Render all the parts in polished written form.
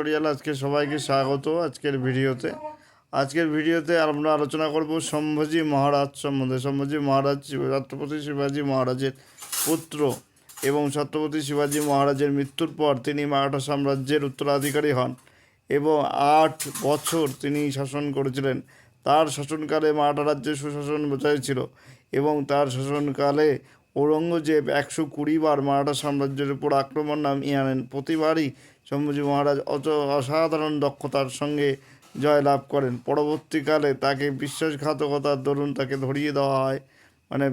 Tutorial আজকে সবাইকে স্বাগত। আজকের ভিডিওতে আমরা আলোচনা করব সম্ভাজি মহারাজ সম্বন্ধে। সম্ভাজি মহারাজ ছত্রপতি শিবাজি মহারাজের পুত্র এবং ছত্রপতি শিবাজি মহারাজের মৃত্যুর পর তিনি মারাঠা সাম্রাজ্যের উত্তরাধিকারী হন এবং 8 বছর তিনি শাসন করেছিলেন। তার শাসনকালে মারাঠা রাজ্যের সুশাসন বজায় ছিল এবং তার শাসনকালে ঔরঙ্গজেব 120 বার মারাঠা সাম্রাজ্যের উপর আক্রমণ নামিয়ে আনেন। প্রতিবারই সম্ভাজি মহারাজ অসাধারণ দক্ষতার সঙ্গে জয়লাভ করেন। পরবর্তীকালে তাকে বিশ্বাসঘাতকতার দরুন তাকে ধরিয়ে দেওয়া হয়,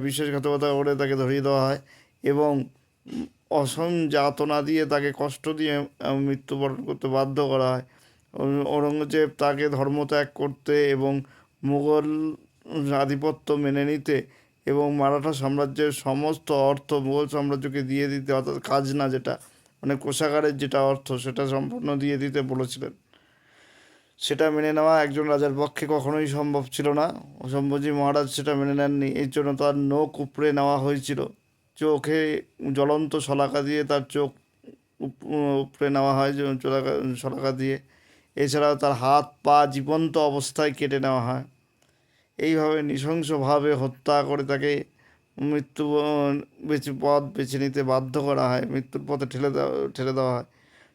বিশ্বাসঘাতকতা করে তাকে ধরিয়ে দেওয়া হয় এবং অসম যাতনা দিয়ে তাকে কষ্ট দিয়ে মৃত্যুবরণ করতে বাধ্য করা হয়। ঔরঙ্গজেব তাকে ধর্মত্যাগ করতে এবং মুঘল আধিপত্য মেনে নিতে এবং মারাঠা সাম্রাজ্যের সমস্ত অর্থ মুঘল সাম্রাজ্যকে দিয়ে দিতে, অর্থাৎ খাজনা যেটা কোষাগারের যেটা অর্থ সেটা সম্পূর্ণ দিয়ে দিতে বলেছিলেন। সেটা মেনে নেওয়া একজন রাজার পক্ষে কখনোই সম্ভব ছিল না। সম্ভাজি মহারাজ সেটা মেনে নেননি। এর জন্য তার নখ উপড়ে নেওয়া হয়েছিল। চোখে জ্বলন্ত শলাকা দিয়ে তার চোখ উপড়ে নেওয়া হয় শলাকা দিয়ে। এছাড়াও তার হাত পা জীবন্ত অবস্থায় কেটে নেওয়া হয়। এইভাবে নৃশংসভাবে হত্যা করে তাকে পথ বেছে নিতে বাধ্য করা হয়, মৃত্যুর পথে ঠেলে দেওয়া হয়।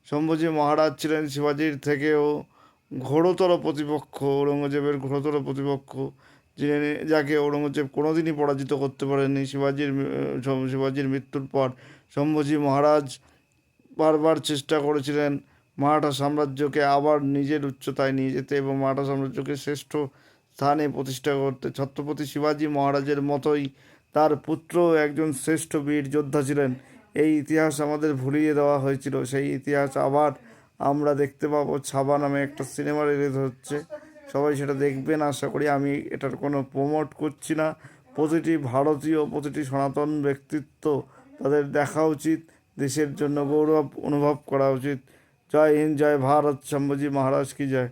সম্ভাজি মহারাজ ছিলেন শিবাজির থেকেও ঘোরতর প্রতিপক্ষ, ঔরঙ্গজেবের ঘোরতর প্রতিপক্ষ, যাকে ঔরঙ্গজেব কোনোদিনই পরাজিত করতে পারেননি। শিবাজির মৃত্যুর পর সম্ভাজি মহারাজ বারবার চেষ্টা করেছিলেন মারাঠা সাম্রাজ্যকে আবার নিজের উচ্চতায় নিয়ে যেতে এবং মারাঠা সাম্রাজ্যকে শ্রেষ্ঠ স্থানে প্রতিষ্ঠা করতে। ছত্রপতি শিবাজি মহারাজের মতোই তার পুত্র একজন শ্রেষ্ঠ বীর যোদ্ধা ছিলেন। এই ইতিহাস আমাদের ভুলিয়ে দেওয়া হয়েছিল। সেই ইতিহাস আবার আমরা দেখতে পাবো। ছাবা নামে একটা সিনেমা রিলিজ হচ্ছে, সবাই সেটা দেখবেন আশা করি। আমি এটার কোনো প্রমোট করছি না। প্রতিটি ভারতীয়, প্রতিটি সনাতন ব্যক্তিত্ব তাদের দেখা উচিত, দেশের জন্য গৌরব অনুভব করা উচিত। জয় হিন্দ, জয় ভারত, সম্ভাজি মহারাজ কি জয়।